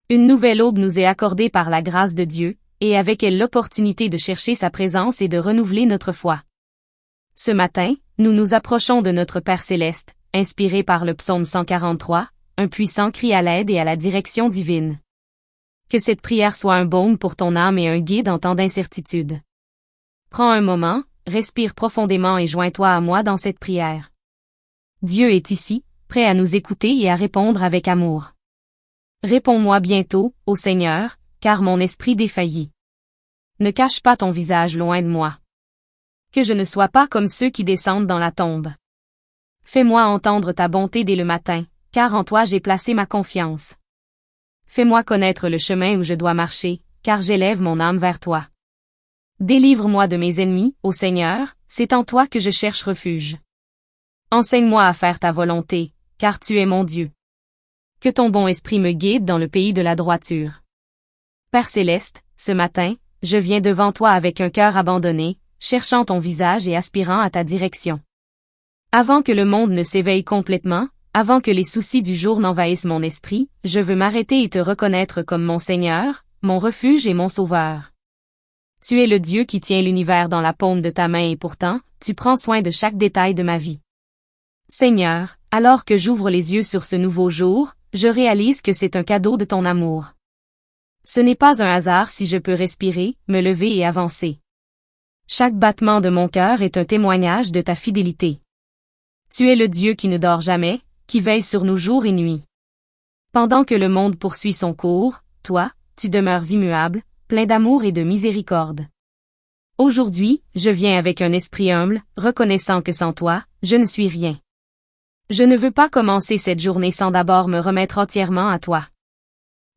Une nouvelle aube nous est accordée par la grâce de Dieu, et avec elle l'opportunité de chercher sa présence et de renouveler notre foi. Ce matin, nous nous approchons de notre Père céleste, inspiré par le psaume 143, un puissant cri à l'aide et à la direction divine. Que cette prière soit un baume pour ton âme et un guide en temps d'incertitude. Prends un moment, respire profondément et joins-toi à moi dans cette prière. Dieu est ici, prêt à nous écouter et à répondre avec amour. Réponds-moi bientôt, ô Seigneur, car mon esprit défaillit. Ne cache pas ton visage loin de moi. Que je ne sois pas comme ceux qui descendent dans la tombe. Fais-moi entendre ta bonté dès le matin, car en toi j'ai placé ma confiance. Fais-moi connaître le chemin où je dois marcher, car j'élève mon âme vers toi. Délivre-moi de mes ennemis, ô Seigneur, c'est en toi que je cherche refuge. Enseigne-moi à faire ta volonté, car tu es mon Dieu. Que ton bon esprit me guide dans le pays de la droiture. Père céleste, ce matin, je viens devant toi avec un cœur abandonné, cherchant ton visage et aspirant à ta direction. Avant que le monde ne s'éveille complètement, avant que les soucis du jour n'envahissent mon esprit, je veux m'arrêter et te reconnaître comme mon Seigneur, mon refuge et mon Sauveur. Tu es le Dieu qui tient l'univers dans la paume de ta main et pourtant, tu prends soin de chaque détail de ma vie. Seigneur, alors que j'ouvre les yeux sur ce nouveau jour, je réalise que c'est un cadeau de ton amour. Ce n'est pas un hasard si je peux respirer, me lever et avancer. Chaque battement de mon cœur est un témoignage de ta fidélité. Tu es le Dieu qui ne dort jamais, qui veille sur nous jour et nuit. Pendant que le monde poursuit son cours, toi, tu demeures immuable, plein d'amour et de miséricorde. Aujourd'hui, je viens avec un esprit humble, reconnaissant que sans toi, je ne suis rien. Je ne veux pas commencer cette journée sans d'abord me remettre entièrement à toi.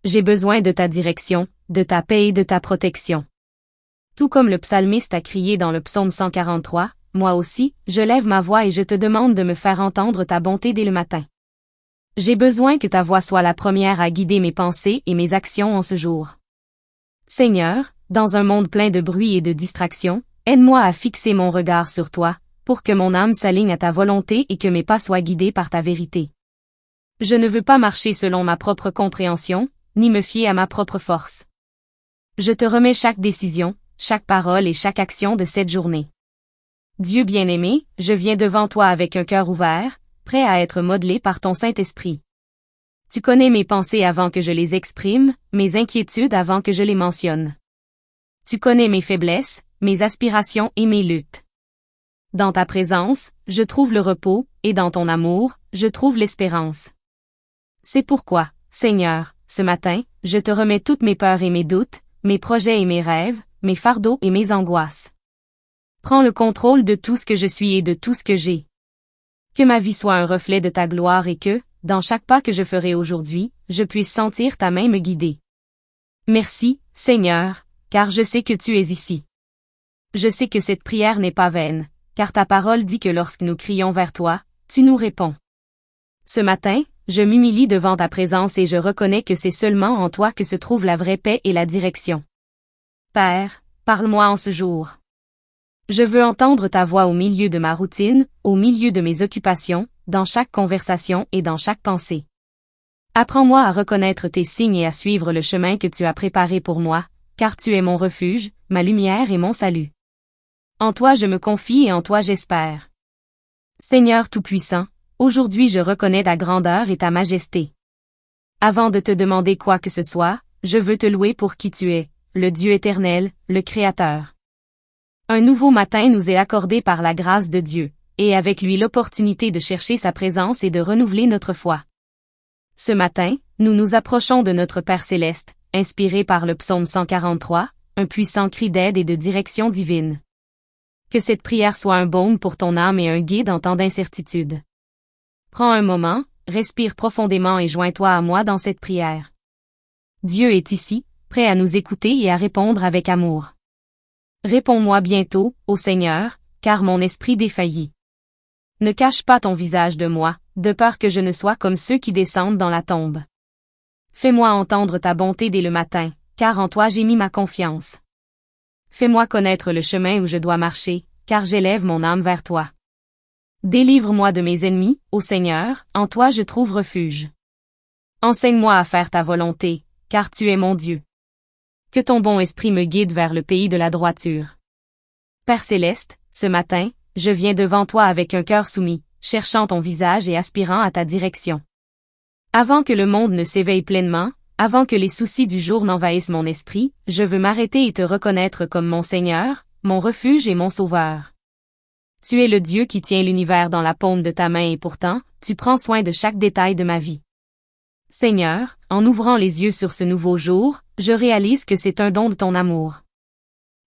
J'ai besoin de ta direction, de ta paix et de ta protection. Tout comme le psalmiste a crié dans le psaume 143, moi aussi, je lève ma voix et je te demande de me faire entendre ta bonté dès le matin. J'ai besoin que ta voix soit la première à guider mes pensées et mes actions en ce jour. Seigneur, dans un monde plein de bruit et de distractions, aide-moi à fixer mon regard sur toi, pour que mon âme s'aligne à ta volonté et que mes pas soient guidés par ta vérité. Je ne veux pas marcher selon ma propre compréhension, ni me fier à ma propre force. Je te remets chaque décision, chaque parole et chaque action de cette journée. Dieu bien-aimé, je viens devant toi avec un cœur ouvert, prêt à être modelé par ton Saint-Esprit. Tu connais mes pensées avant que je les exprime, mes inquiétudes avant que je les mentionne. Tu connais mes faiblesses, mes aspirations et mes luttes. Dans ta présence, je trouve le repos, et dans ton amour, je trouve l'espérance. C'est pourquoi, Seigneur, ce matin, je te remets toutes mes peurs et mes doutes, mes projets et mes rêves, mes fardeaux et mes angoisses. Prends le contrôle de tout ce que je suis et de tout ce que j'ai. Que ma vie soit un reflet de ta gloire et que, dans chaque pas que je ferai aujourd'hui, je puisse sentir ta main me guider. Merci, Seigneur, car je sais que tu es ici. Je sais que cette prière n'est pas vaine, car ta parole dit que lorsque nous crions vers toi, tu nous réponds. Ce matin, je m'humilie devant ta présence et je reconnais que c'est seulement en toi que se trouve la vraie paix et la direction. Père, parle-moi en ce jour. Je veux entendre ta voix au milieu de ma routine, au milieu de mes occupations, dans chaque conversation et dans chaque pensée. Apprends-moi à reconnaître tes signes et à suivre le chemin que tu as préparé pour moi, car tu es mon refuge, ma lumière et mon salut. En toi je me confie et en toi j'espère. Seigneur Tout-Puissant, aujourd'hui je reconnais ta grandeur et ta majesté. Avant de te demander quoi que ce soit, je veux te louer pour qui tu es, le Dieu éternel, le Créateur. Un nouveau matin nous est accordé par la grâce de Dieu, et avec lui l'opportunité de chercher sa présence et de renouveler notre foi. Ce matin, nous nous approchons de notre Père céleste, inspiré par le psaume 143, un puissant cri d'aide et de direction divine. Que cette prière soit un baume pour ton âme et un guide en temps d'incertitude. Prends un moment, respire profondément et joins-toi à moi dans cette prière. Dieu est ici, prêt à nous écouter et à répondre avec amour. Réponds-moi bientôt, ô Seigneur, car mon esprit défaillit. Ne cache pas ton visage de moi, de peur que je ne sois comme ceux qui descendent dans la tombe. Fais-moi entendre ta bonté dès le matin, car en toi j'ai mis ma confiance. Fais-moi connaître le chemin où je dois marcher, car j'élève mon âme vers toi. Délivre-moi de mes ennemis, ô Seigneur, en toi je trouve refuge. Enseigne-moi à faire ta volonté, car tu es mon Dieu. Que ton bon esprit me guide vers le pays de la droiture. Père céleste, ce matin, je viens devant toi avec un cœur soumis, cherchant ton visage et aspirant à ta direction. Avant que le monde ne s'éveille pleinement, avant que les soucis du jour n'envahissent mon esprit, je veux m'arrêter et te reconnaître comme mon Seigneur, mon refuge et mon Sauveur. Tu es le Dieu qui tient l'univers dans la paume de ta main et pourtant, tu prends soin de chaque détail de ma vie. Seigneur, en ouvrant les yeux sur ce nouveau jour, je réalise que c'est un don de ton amour.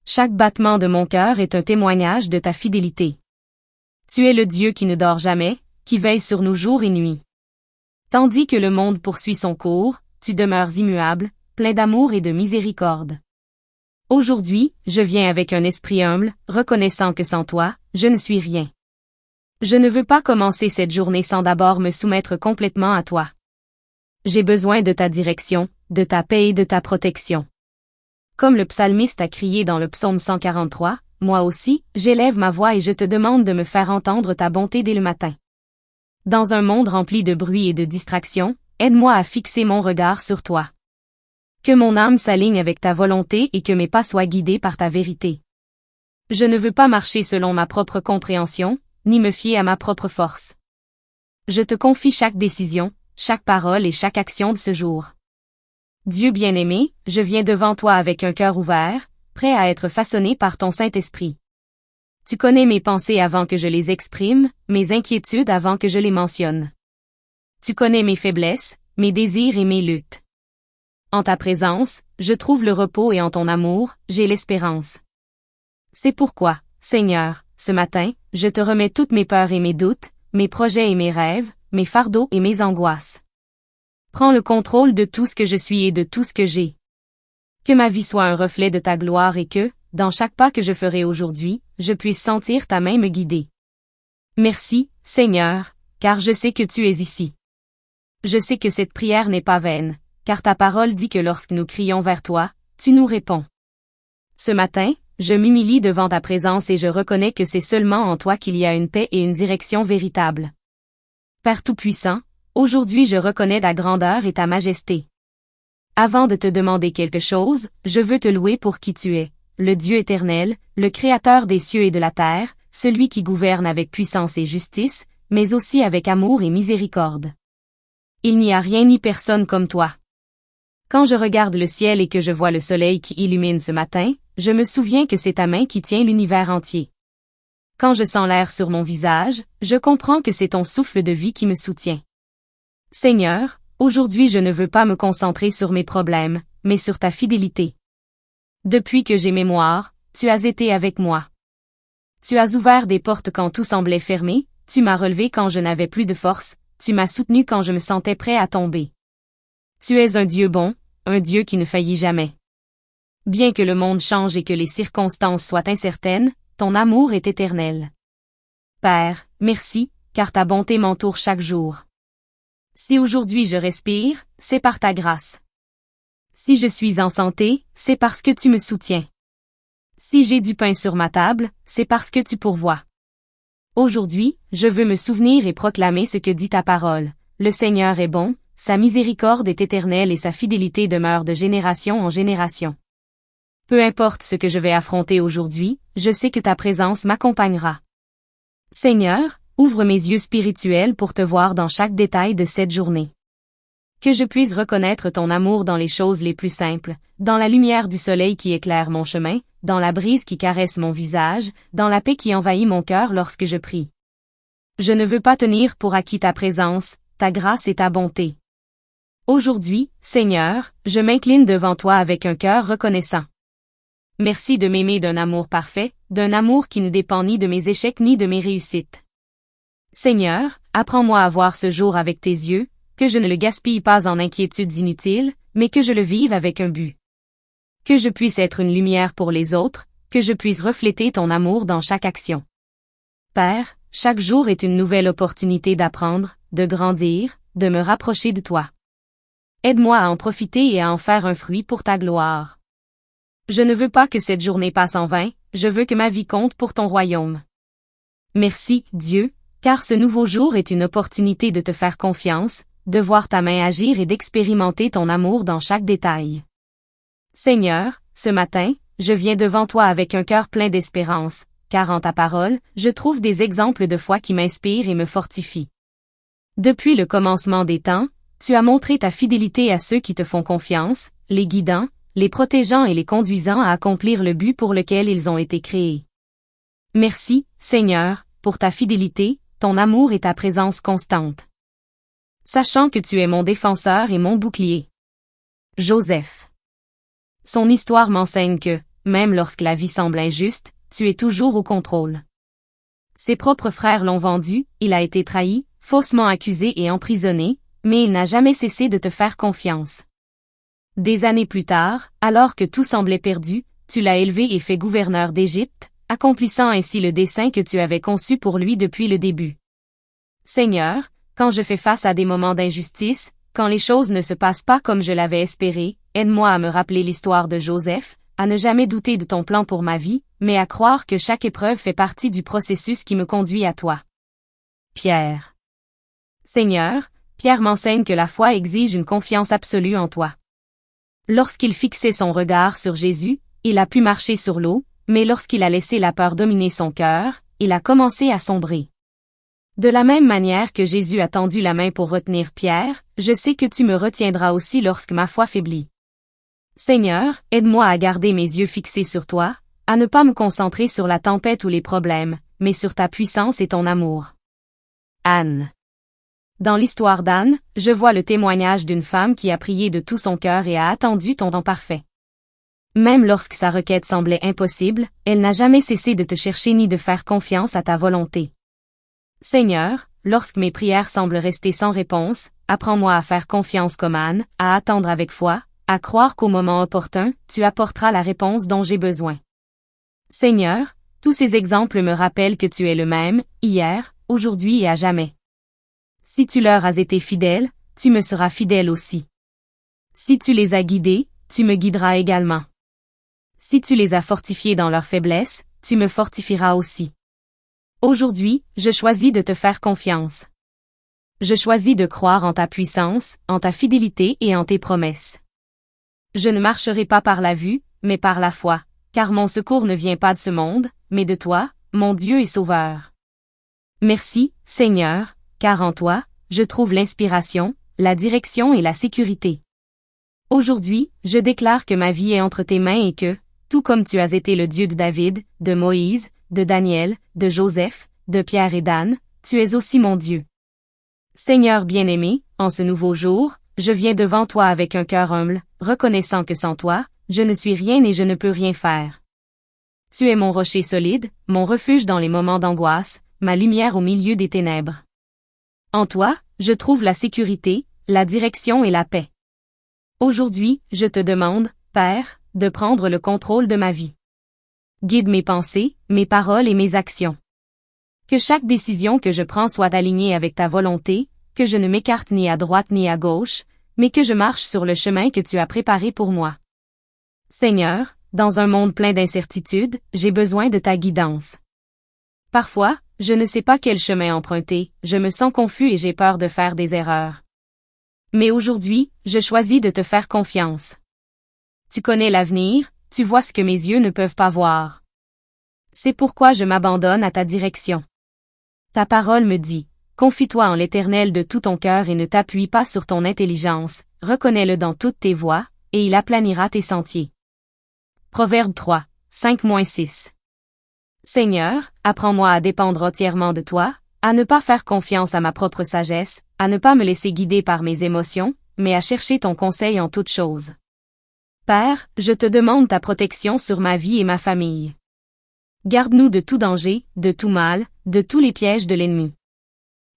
Chaque battement de mon cœur est un témoignage de ta fidélité. Tu es le Dieu qui ne dort jamais, qui veille sur nous jour et nuit. Tandis que le monde poursuit son cours, tu demeures immuable, plein d'amour et de miséricorde. Aujourd'hui, je viens avec un esprit humble, reconnaissant que sans toi, je ne suis rien. Je ne veux pas commencer cette journée sans d'abord me soumettre complètement à toi. J'ai besoin de ta direction, de ta paix et de ta protection. Comme le psalmiste a crié dans le psaume 143, moi aussi, j'élève ma voix et je te demande de me faire entendre ta bonté dès le matin. Dans un monde rempli de bruit et de distractions, aide-moi à fixer mon regard sur toi. Que mon âme s'aligne avec ta volonté et que mes pas soient guidés par ta vérité. Je ne veux pas marcher selon ma propre compréhension, ni me fier à ma propre force. Je te confie chaque décision, chaque parole et chaque action de ce jour. Dieu bien-aimé, je viens devant toi avec un cœur ouvert, prêt à être façonné par ton Saint-Esprit. Tu connais mes pensées avant que je les exprime, mes inquiétudes avant que je les mentionne. Tu connais mes faiblesses, mes désirs et mes luttes. En ta présence, je trouve le repos et en ton amour, j'ai l'espérance. C'est pourquoi, Seigneur, ce matin, je te remets toutes mes peurs et mes doutes, mes projets et mes rêves, mes fardeaux et mes angoisses. Prends le contrôle de tout ce que je suis et de tout ce que j'ai. Que ma vie soit un reflet de ta gloire et que, dans chaque pas que je ferai aujourd'hui, je puisse sentir ta main me guider. Merci, Seigneur, car je sais que tu es ici. Je sais que cette prière n'est pas vaine, car ta parole dit que lorsque nous crions vers toi, tu nous réponds. Ce matin, je m'humilie devant ta présence et je reconnais que c'est seulement en toi qu'il y a une paix et une direction véritable. Père Tout-Puissant, aujourd'hui je reconnais ta grandeur et ta majesté. Avant de te demander quelque chose, je veux te louer pour qui tu es, le Dieu éternel, le Créateur des cieux et de la terre, celui qui gouverne avec puissance et justice, mais aussi avec amour et miséricorde. Il n'y a rien ni personne comme toi. Quand je regarde le ciel et que je vois le soleil qui illumine ce matin, je me souviens que c'est ta main qui tient l'univers entier. Quand je sens l'air sur mon visage, je comprends que c'est ton souffle de vie qui me soutient. Seigneur, aujourd'hui je ne veux pas me concentrer sur mes problèmes, mais sur ta fidélité. Depuis que j'ai mémoire, tu as été avec moi. Tu as ouvert des portes quand tout semblait fermé, tu m'as relevé quand je n'avais plus de force, tu m'as soutenu quand je me sentais prêt à tomber. Tu es un Dieu bon, un Dieu qui ne faillit jamais. Bien que le monde change et que les circonstances soient incertaines, ton amour est éternel. Père, merci, car ta bonté m'entoure chaque jour. Si aujourd'hui je respire, c'est par ta grâce. Si je suis en santé, c'est parce que tu me soutiens. Si j'ai du pain sur ma table, c'est parce que tu pourvois. Aujourd'hui, je veux me souvenir et proclamer ce que dit ta parole. Le Seigneur est bon, sa miséricorde est éternelle et sa fidélité demeure de génération en génération. Peu importe ce que je vais affronter aujourd'hui, je sais que ta présence m'accompagnera. Seigneur, ouvre mes yeux spirituels pour te voir dans chaque détail de cette journée. Que je puisse reconnaître ton amour dans les choses les plus simples, dans la lumière du soleil qui éclaire mon chemin, dans la brise qui caresse mon visage, dans la paix qui envahit mon cœur lorsque je prie. Je ne veux pas tenir pour acquis ta présence, ta grâce et ta bonté. Aujourd'hui, Seigneur, je m'incline devant toi avec un cœur reconnaissant. Merci de m'aimer d'un amour parfait, d'un amour qui ne dépend ni de mes échecs ni de mes réussites. Seigneur, apprends-moi à voir ce jour avec tes yeux, que je ne le gaspille pas en inquiétudes inutiles, mais que je le vive avec un but. Que je puisse être une lumière pour les autres, que je puisse refléter ton amour dans chaque action. Père, chaque jour est une nouvelle opportunité d'apprendre, de grandir, de me rapprocher de toi. Aide-moi à en profiter et à en faire un fruit pour ta gloire. Je ne veux pas que cette journée passe en vain, je veux que ma vie compte pour ton royaume. Merci, Dieu, car ce nouveau jour est une opportunité de te faire confiance, de voir ta main agir et d'expérimenter ton amour dans chaque détail. Seigneur, ce matin, je viens devant toi avec un cœur plein d'espérance, car en ta parole, je trouve des exemples de foi qui m'inspirent et me fortifient. Depuis le commencement des temps, tu as montré ta fidélité à ceux qui te font confiance, les guidant, les protégeant et les conduisant à accomplir le but pour lequel ils ont été créés. Merci, Seigneur, pour ta fidélité, ton amour et ta présence constante. Sachant que tu es mon défenseur et mon bouclier. Joseph. Son histoire m'enseigne que, même lorsque la vie semble injuste, tu es toujours au contrôle. Ses propres frères l'ont vendu, il a été trahi, faussement accusé et emprisonné, mais il n'a jamais cessé de te faire confiance. Des années plus tard, alors que tout semblait perdu, tu l'as élevé et fait gouverneur d'Égypte, accomplissant ainsi le dessein que tu avais conçu pour lui depuis le début. Seigneur, quand je fais face à des moments d'injustice, quand les choses ne se passent pas comme je l'avais espéré, aide-moi à me rappeler l'histoire de Joseph, à ne jamais douter de ton plan pour ma vie, mais à croire que chaque épreuve fait partie du processus qui me conduit à toi. Pierre. Seigneur, Pierre m'enseigne que la foi exige une confiance absolue en toi. Lorsqu'il fixait son regard sur Jésus, il a pu marcher sur l'eau, mais lorsqu'il a laissé la peur dominer son cœur, il a commencé à sombrer. De la même manière que Jésus a tendu la main pour retenir Pierre, je sais que tu me retiendras aussi lorsque ma foi faiblit. Seigneur, aide-moi à garder mes yeux fixés sur toi, à ne pas me concentrer sur la tempête ou les problèmes, mais sur ta puissance et ton amour. Anne. Dans l'histoire d'Anne, je vois le témoignage d'une femme qui a prié de tout son cœur et a attendu ton temps parfait. Même lorsque sa requête semblait impossible, elle n'a jamais cessé de te chercher ni de faire confiance à ta volonté. Seigneur, lorsque mes prières semblent rester sans réponse, apprends-moi à faire confiance comme Anne, à attendre avec foi, à croire qu'au moment opportun, tu apporteras la réponse dont j'ai besoin. Seigneur, tous ces exemples me rappellent que tu es le même, hier, aujourd'hui et à jamais. Si tu leur as été fidèle, tu me seras fidèle aussi. Si tu les as guidés, tu me guideras également. Si tu les as fortifiés dans leur faiblesse, tu me fortifieras aussi. Aujourd'hui, je choisis de te faire confiance. Je choisis de croire en ta puissance, en ta fidélité et en tes promesses. Je ne marcherai pas par la vue, mais par la foi, car mon secours ne vient pas de ce monde, mais de toi, mon Dieu et Sauveur. Merci, Seigneur, car en toi, je trouve l'inspiration, la direction et la sécurité. Aujourd'hui, je déclare que ma vie est entre tes mains et que, tout comme tu as été le Dieu de David, de Moïse, de Daniel, de Joseph, de Pierre et d'Anne, tu es aussi mon Dieu. Seigneur bien-aimé, en ce nouveau jour, je viens devant toi avec un cœur humble, reconnaissant que sans toi, je ne suis rien et je ne peux rien faire. Tu es mon rocher solide, mon refuge dans les moments d'angoisse, ma lumière au milieu des ténèbres. En toi, je trouve la sécurité, la direction et la paix. Aujourd'hui, je te demande, Père, de prendre le contrôle de ma vie. Guide mes pensées, mes paroles et mes actions. Que chaque décision que je prends soit alignée avec ta volonté, que je ne m'écarte ni à droite ni à gauche, mais que je marche sur le chemin que tu as préparé pour moi. Seigneur, dans un monde plein d'incertitudes, j'ai besoin de ta guidance. Parfois, je ne sais pas quel chemin emprunter, je me sens confus et j'ai peur de faire des erreurs. Mais aujourd'hui, je choisis de te faire confiance. Tu connais l'avenir, tu vois ce que mes yeux ne peuvent pas voir. C'est pourquoi je m'abandonne à ta direction. Ta parole me dit, confie-toi en l'Éternel de tout ton cœur et ne t'appuie pas sur ton intelligence, reconnais-le dans toutes tes voies, et il aplanira tes sentiers. Proverbe 3, 5-6. Seigneur, apprends-moi à dépendre entièrement de toi, à ne pas faire confiance à ma propre sagesse, à ne pas me laisser guider par mes émotions, mais à chercher ton conseil en toutes choses. Père, je te demande ta protection sur ma vie et ma famille. Garde-nous de tout danger, de tout mal, de tous les pièges de l'ennemi.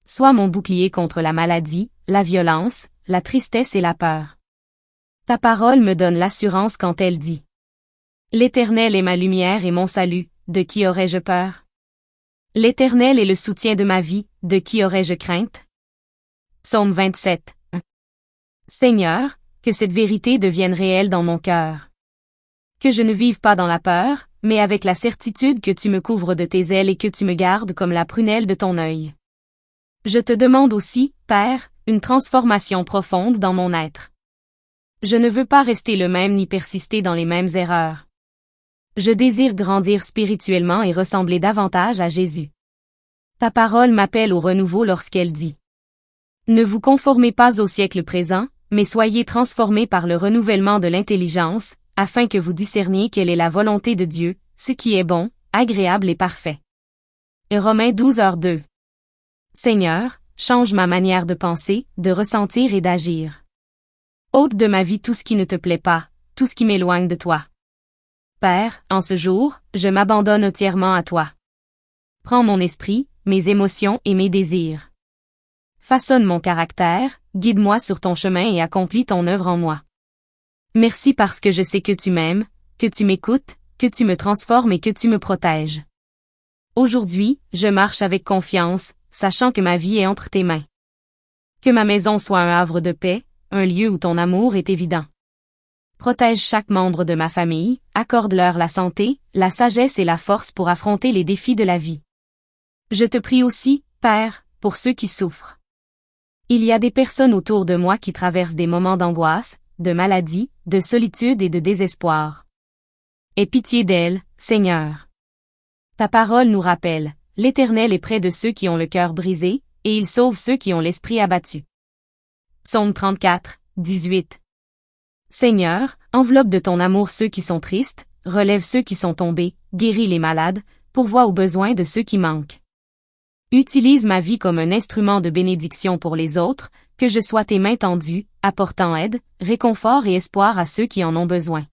Sois mon bouclier contre la maladie, la violence, la tristesse et la peur. Ta parole me donne l'assurance quand elle dit: L'Éternel est ma lumière et mon salut, de qui aurais-je peur? L'Éternel est le soutien de ma vie, de qui aurais-je crainte? Psaume 27. Seigneur, que cette vérité devienne réelle dans mon cœur. Que je ne vive pas dans la peur, mais avec la certitude que tu me couvres de tes ailes et que tu me gardes comme la prunelle de ton œil. Je te demande aussi, Père, une transformation profonde dans mon être. Je ne veux pas rester le même ni persister dans les mêmes erreurs. Je désire grandir spirituellement et ressembler davantage à Jésus. Ta parole m'appelle au renouveau lorsqu'elle dit: Ne vous conformez pas au siècle présent, mais soyez transformés par le renouvellement de l'intelligence, afin que vous discerniez quelle est la volonté de Dieu, ce qui est bon, agréable et parfait. Romains 12h2. Seigneur, change ma manière de penser, de ressentir et d'agir. Ôte de ma vie tout ce qui ne te plaît pas, tout ce qui m'éloigne de toi. Père, en ce jour, je m'abandonne entièrement à toi. Prends mon esprit, mes émotions et mes désirs. Façonne mon caractère, guide-moi sur ton chemin et accomplis ton œuvre en moi. Merci parce que je sais que tu m'aimes, que tu m'écoutes, que tu me transformes et que tu me protèges. Aujourd'hui, je marche avec confiance, sachant que ma vie est entre tes mains. Que ma maison soit un havre de paix, un lieu où ton amour est évident. Protège chaque membre de ma famille, accorde-leur la santé, la sagesse et la force pour affronter les défis de la vie. Je te prie aussi, Père, pour ceux qui souffrent. Il y a des personnes autour de moi qui traversent des moments d'angoisse, de maladie, de solitude et de désespoir. Aie pitié d'elles, Seigneur. Ta parole nous rappelle, l'Éternel est près de ceux qui ont le cœur brisé, et il sauve ceux qui ont l'esprit abattu. Psaume 34, 18. Seigneur, enveloppe de ton amour ceux qui sont tristes, relève ceux qui sont tombés, guéris les malades, pourvois aux besoins de ceux qui manquent. Utilise ma vie comme un instrument de bénédiction pour les autres, que je sois tes mains tendues, apportant aide, réconfort et espoir à ceux qui en ont besoin.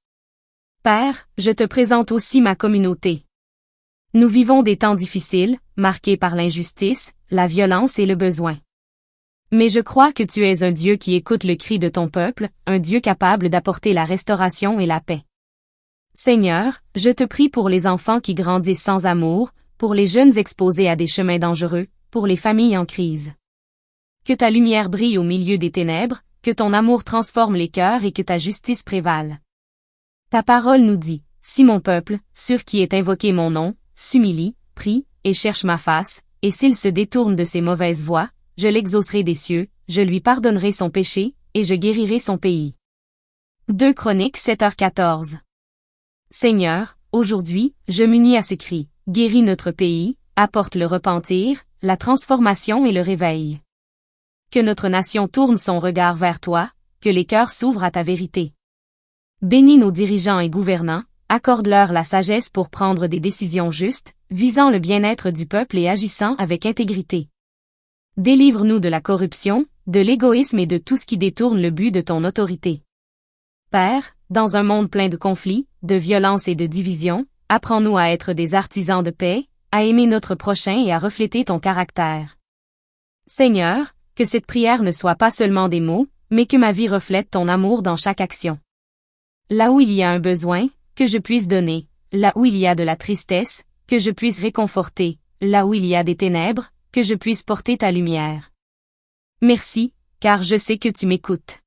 Père, je te présente aussi ma communauté. Nous vivons des temps difficiles, marqués par l'injustice, la violence et le besoin. Mais je crois que tu es un Dieu qui écoute le cri de ton peuple, un Dieu capable d'apporter la restauration et la paix. Seigneur, je te prie pour les enfants qui grandissent sans amour, pour les jeunes exposés à des chemins dangereux, pour les familles en crise. Que ta lumière brille au milieu des ténèbres, que ton amour transforme les cœurs et que ta justice prévale. Ta parole nous dit, si mon peuple, sur qui est invoqué mon nom, s'humilie, prie, et cherche ma face, et s'il se détourne de ses mauvaises voies, je l'exaucerai des cieux, je lui pardonnerai son péché, et je guérirai son pays. 2 Chroniques 7h14. Seigneur, aujourd'hui, je m'unis à ce cri, guéris notre pays, apporte le repentir, la transformation et le réveil. Que notre nation tourne son regard vers toi, que les cœurs s'ouvrent à ta vérité. Bénis nos dirigeants et gouvernants, accorde-leur la sagesse pour prendre des décisions justes, visant le bien-être du peuple et agissant avec intégrité. Délivre-nous de la corruption, de l'égoïsme et de tout ce qui détourne le but de ton autorité. Père, dans un monde plein de conflits, de violences et de divisions, apprends-nous à être des artisans de paix, à aimer notre prochain et à refléter ton caractère. Seigneur, que cette prière ne soit pas seulement des mots, mais que ma vie reflète ton amour dans chaque action. Là où il y a un besoin, que je puisse donner, là où il y a de la tristesse, que je puisse réconforter, là où il y a des ténèbres, que je puisse porter ta lumière. Merci, car je sais que tu m'écoutes.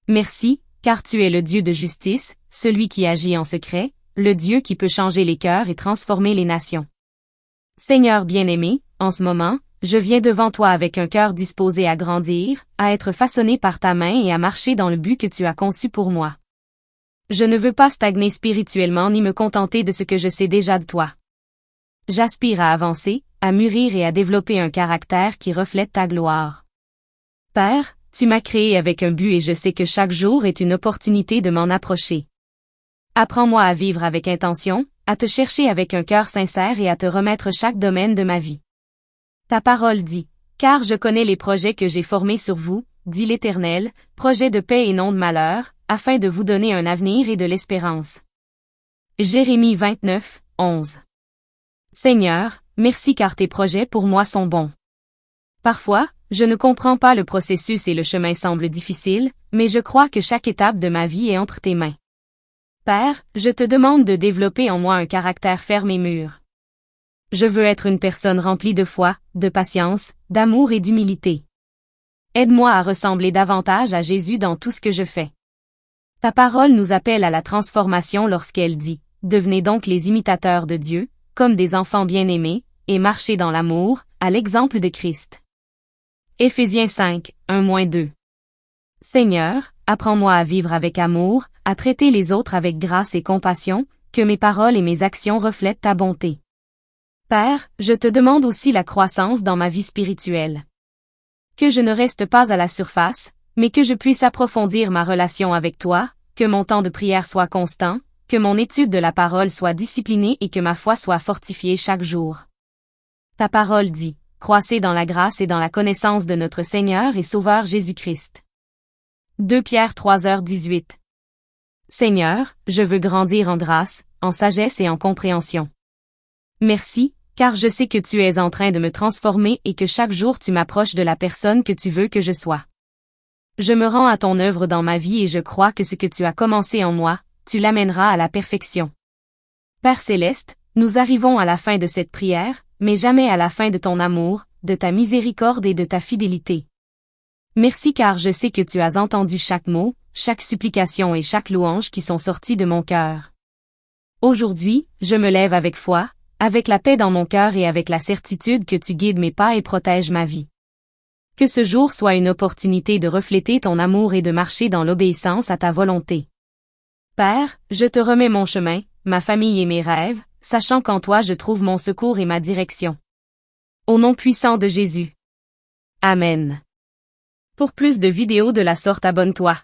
Merci, car tu es le Dieu de justice, celui qui agit en secret, le Dieu qui peut changer les cœurs et transformer les nations. Seigneur bien-aimé, en ce moment, je viens devant toi avec un cœur disposé à grandir, à être façonné par ta main et à marcher dans le but que tu as conçu pour moi. Je ne veux pas stagner spirituellement ni me contenter de ce que je sais déjà de toi. J'aspire à avancer, à mûrir et à développer un caractère qui reflète ta gloire. Père, tu m'as créé avec un but et je sais que chaque jour est une opportunité de m'en approcher. Apprends-moi à vivre avec intention, à te chercher avec un cœur sincère et à te remettre chaque domaine de ma vie. Ta parole dit, « Car je connais les projets que j'ai formés sur vous, dit l'Éternel, projets de paix et non de malheur, afin de vous donner un avenir et de l'espérance. » Jérémie 29, 11. Seigneur, merci car tes projets pour moi sont bons. Parfois, je ne comprends pas le processus et le chemin semble difficile, mais je crois que chaque étape de ma vie est entre tes mains. Père, je te demande de développer en moi un caractère ferme et mûr. Je veux être une personne remplie de foi, de patience, d'amour et d'humilité. Aide-moi à ressembler davantage à Jésus dans tout ce que je fais. Ta parole nous appelle à la transformation lorsqu'elle dit, « Devenez donc les imitateurs de Dieu, comme des enfants bien-aimés, et marchez dans l'amour, à l'exemple de Christ. » Éphésiens 5, 1-2. Seigneur, apprends-moi à vivre avec amour, à traiter les autres avec grâce et compassion, que mes paroles et mes actions reflètent ta bonté. Père, je te demande aussi la croissance dans ma vie spirituelle. Que je ne reste pas à la surface, mais que je puisse approfondir ma relation avec toi, que mon temps de prière soit constant, que mon étude de la parole soit disciplinée et que ma foi soit fortifiée chaque jour. Ta parole dit, croissez dans la grâce et dans la connaissance de notre Seigneur et Sauveur Jésus-Christ. 2 Pierre 3h18. Seigneur, je veux grandir en grâce, en sagesse et en compréhension. Merci, car je sais que tu es en train de me transformer et que chaque jour tu m'approches de la personne que tu veux que je sois. Je me rends à ton œuvre dans ma vie et je crois que ce que tu as commencé en moi, tu l'amèneras à la perfection. Père céleste, nous arrivons à la fin de cette prière, mais jamais à la fin de ton amour, de ta miséricorde et de ta fidélité. Merci car je sais que tu as entendu chaque mot, chaque supplication et chaque louange qui sont sortis de mon cœur. Aujourd'hui, je me lève avec foi, avec la paix dans mon cœur et avec la certitude que tu guides mes pas et protèges ma vie. Que ce jour soit une opportunité de refléter ton amour et de marcher dans l'obéissance à ta volonté. Père, je te remets mon chemin, ma famille et mes rêves, sachant qu'en toi je trouve mon secours et ma direction. Au nom puissant de Jésus. Amen. Pour plus de vidéos de la sorte, abonne-toi.